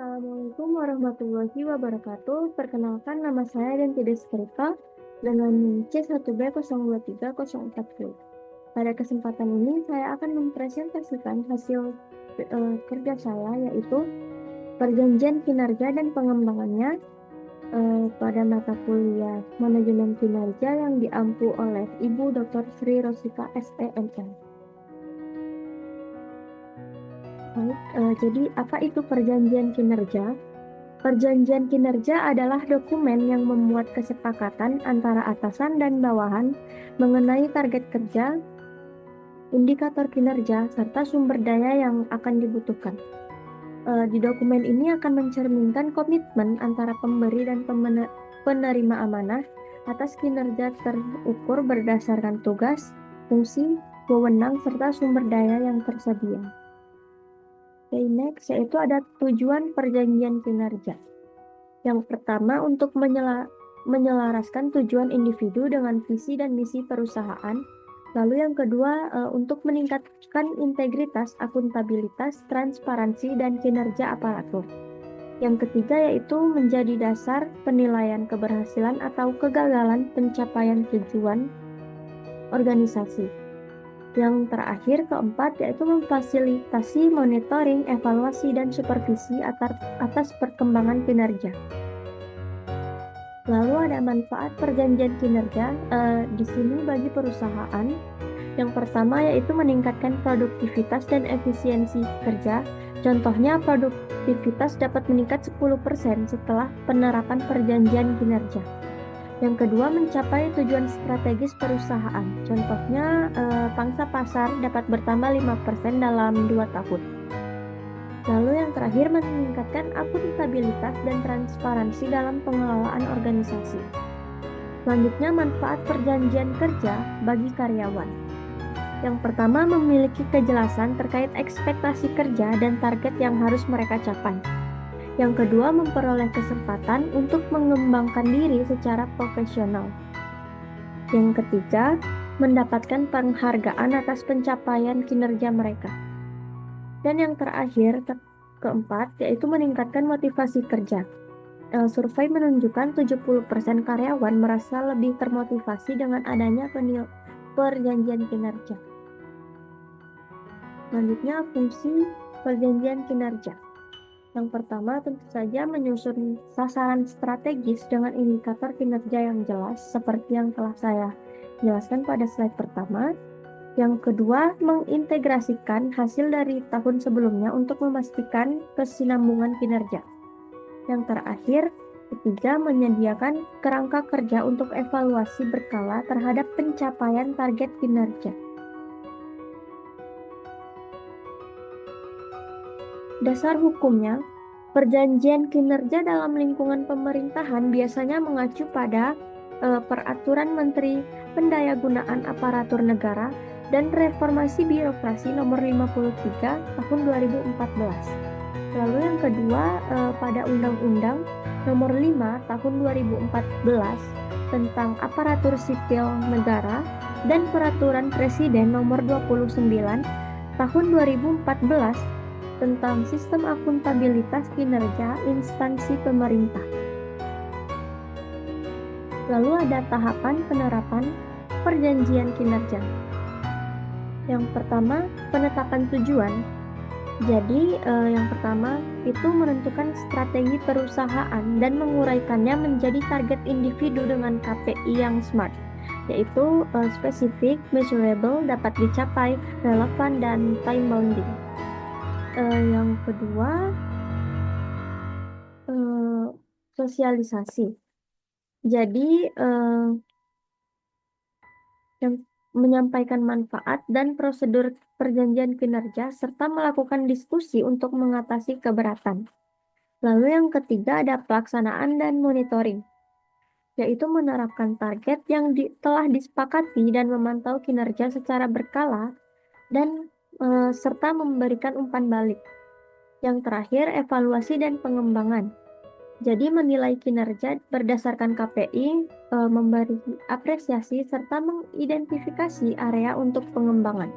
Assalamualaikum warahmatullahi wabarakatuh. Perkenalkan, nama saya Dentida Setrika dengan NIM C1B023040. Pada kesempatan ini saya akan mempresentasikan hasil kerja saya, yaitu perjanjian kinerja dan pengembangannya pada mata kuliah manajemen kinerja yang diampu oleh Ibu Dr. Sri Rosika SEMM. Baik, jadi apa itu perjanjian kinerja? Perjanjian kinerja adalah dokumen yang memuat kesepakatan antara atasan dan bawahan mengenai target kerja, indikator kinerja, serta sumber daya yang akan dibutuhkan. Di dokumen ini akan mencerminkan komitmen antara pemberi dan penerima amanah atas kinerja terukur berdasarkan tugas, fungsi, wewenang, serta sumber daya yang tersedia. Oke, next, yaitu ada tujuan perjanjian kinerja. Yang pertama, untuk menyelaraskan tujuan individu dengan visi dan misi perusahaan. Lalu yang kedua, untuk meningkatkan integritas, akuntabilitas, transparansi, dan kinerja aparatur. Yang ketiga, yaitu menjadi dasar penilaian keberhasilan atau kegagalan pencapaian tujuan organisasi. Yang terakhir, keempat, yaitu memfasilitasi monitoring, evaluasi, dan supervisi atas perkembangan kinerja. Lalu ada manfaat perjanjian kinerja di sini bagi perusahaan. Yang pertama yaitu meningkatkan produktivitas dan efisiensi kerja. Contohnya, produktivitas dapat meningkat 10% setelah penerapan perjanjian kinerja. Yang kedua, mencapai tujuan strategis perusahaan. Contohnya, pangsa pasar dapat bertambah 5% dalam 2 tahun. Lalu yang terakhir, meningkatkan akuntabilitas dan transparansi dalam pengelolaan organisasi. Selanjutnya, manfaat perjanjian kerja bagi karyawan. Yang pertama, memiliki kejelasan terkait ekspektasi kerja dan target yang harus mereka capai. Yang kedua, memperoleh kesempatan untuk mengembangkan diri secara profesional. Yang ketiga, mendapatkan penghargaan atas pencapaian kinerja mereka. Dan yang terakhir, keempat, yaitu meningkatkan motivasi kerja. Survei menunjukkan 70% karyawan merasa lebih termotivasi dengan adanya perjanjian kinerja. Selanjutnya, fungsi perjanjian kinerja. Yang pertama, tentu saja menyusun sasaran strategis dengan indikator kinerja yang jelas, seperti yang telah saya jelaskan pada slide pertama. Yang kedua, mengintegrasikan hasil dari tahun sebelumnya untuk memastikan kesinambungan kinerja. Yang terakhir, ketiga, menyediakan kerangka kerja untuk evaluasi berkala terhadap pencapaian target kinerja. Dasar hukumnya, perjanjian kinerja dalam lingkungan pemerintahan biasanya mengacu pada Peraturan Menteri Pendayagunaan Aparatur Negara dan Reformasi Birokrasi Nomor 53 Tahun 2014. Lalu yang kedua, pada Undang-Undang Nomor 5 Tahun 2014 tentang Aparatur Sipil Negara dan Peraturan Presiden Nomor 29 Tahun 2014 tentang sistem akuntabilitas kinerja instansi pemerintah. Lalu ada tahapan penerapan perjanjian kinerja. Yang pertama, penetapan tujuan. Jadi, yang pertama itu menentukan strategi perusahaan dan menguraikannya menjadi target individu dengan KPI yang SMART, yaitu spesifik, measurable, dapat dicapai, relevan, dan time bounding. Yang kedua, sosialisasi. Jadi, yang menyampaikan manfaat dan prosedur perjanjian kinerja serta melakukan diskusi untuk mengatasi keberatan. Lalu yang ketiga ada pelaksanaan dan monitoring, yaitu menerapkan target yang telah disepakati dan memantau kinerja secara berkala dan serta memberikan umpan balik. Yang terakhir, evaluasi dan pengembangan. Jadi menilai kinerja berdasarkan KPI, memberi apresiasi, serta mengidentifikasi area untuk pengembangan.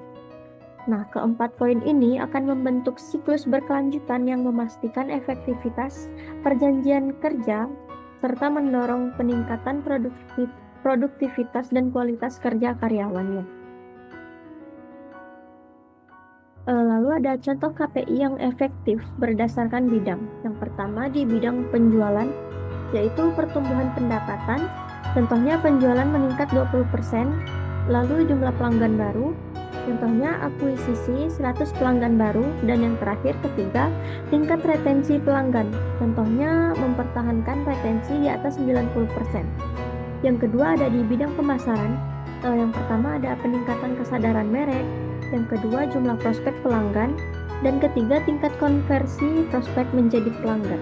Nah, keempat poin ini akan membentuk siklus berkelanjutan yang memastikan efektivitas perjanjian kerja serta mendorong peningkatan produktivitas dan kualitas kerja karyawannya. Lalu ada contoh KPI yang efektif berdasarkan bidang. Yang pertama di bidang penjualan, yaitu pertumbuhan pendapatan. Contohnya penjualan meningkat 20%, lalu jumlah pelanggan baru. Contohnya akuisisi 100 pelanggan baru, dan yang terakhir ketiga, tingkat retensi pelanggan. Contohnya mempertahankan retensi di atas 90%. Yang kedua ada di bidang pemasaran. Yang pertama ada peningkatan kesadaran merek, yang kedua jumlah prospek pelanggan, dan ketiga tingkat konversi prospek menjadi pelanggan.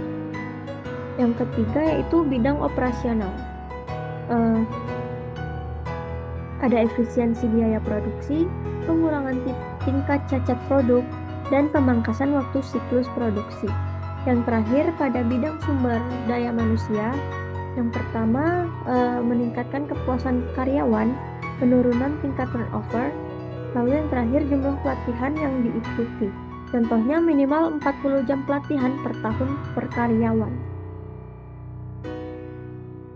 Yang ketiga yaitu bidang operasional. Ada efisiensi biaya produksi, pengurangan tingkat cacat produk, dan pemangkasan waktu siklus produksi. Yang terakhir pada bidang sumber daya manusia, yang pertama meningkatkan kepuasan karyawan, penurunan tingkat turnover, lalu yang terakhir jumlah pelatihan yang diikuti. Contohnya minimal 40 jam pelatihan per tahun per karyawan.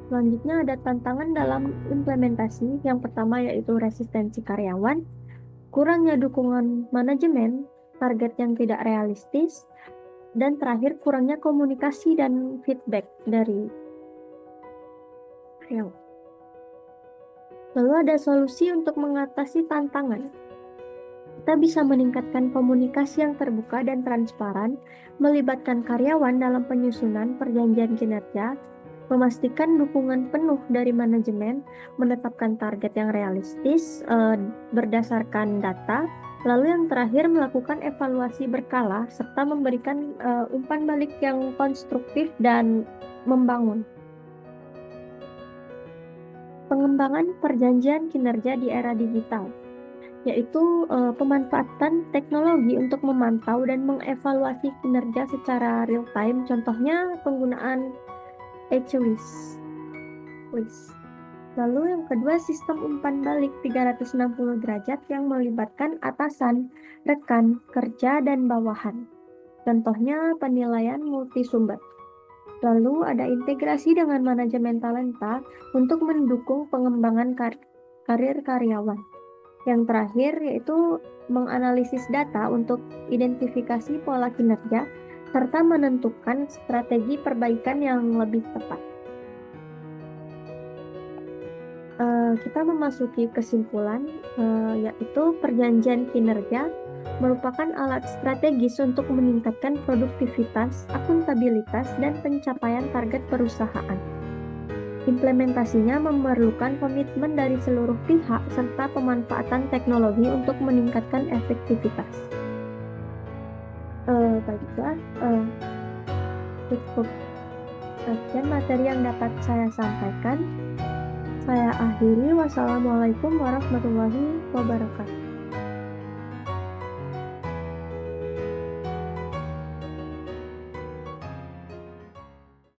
Selanjutnya ada tantangan dalam implementasi. Yang pertama yaitu resistensi karyawan, kurangnya dukungan manajemen, target yang tidak realistis, dan terakhir kurangnya komunikasi dan feedback dari karyawan. Lalu ada solusi untuk mengatasi tantangan. Kita bisa meningkatkan komunikasi yang terbuka dan transparan, melibatkan karyawan dalam penyusunan perjanjian kinerja, memastikan dukungan penuh dari manajemen, menetapkan target yang realistis berdasarkan data, lalu yang terakhir melakukan evaluasi berkala serta memberikan umpan balik yang konstruktif dan membangun. Pengembangan perjanjian kinerja di era digital, yaitu pemanfaatan teknologi untuk memantau dan mengevaluasi kinerja secara real time. Contohnya penggunaan H-List. Lalu yang kedua sistem umpan balik 360 derajat yang melibatkan atasan, rekan, kerja, dan bawahan. Contohnya penilaian multisumber. Lalu ada integrasi dengan manajemen talenta untuk mendukung pengembangan karir karyawan. Yang terakhir yaitu menganalisis data untuk identifikasi pola kinerja serta menentukan strategi perbaikan yang lebih tepat. Kita memasuki kesimpulan, yaitu perjanjian kinerja merupakan alat strategis untuk meningkatkan produktivitas, akuntabilitas, dan pencapaian target perusahaan. Implementasinya memerlukan komitmen dari seluruh pihak serta pemanfaatan teknologi untuk meningkatkan efektivitas. Baiklah, cukup sekian materi yang dapat saya sampaikan. Saya akhiri. Wassalamualaikum warahmatullahi wabarakatuh.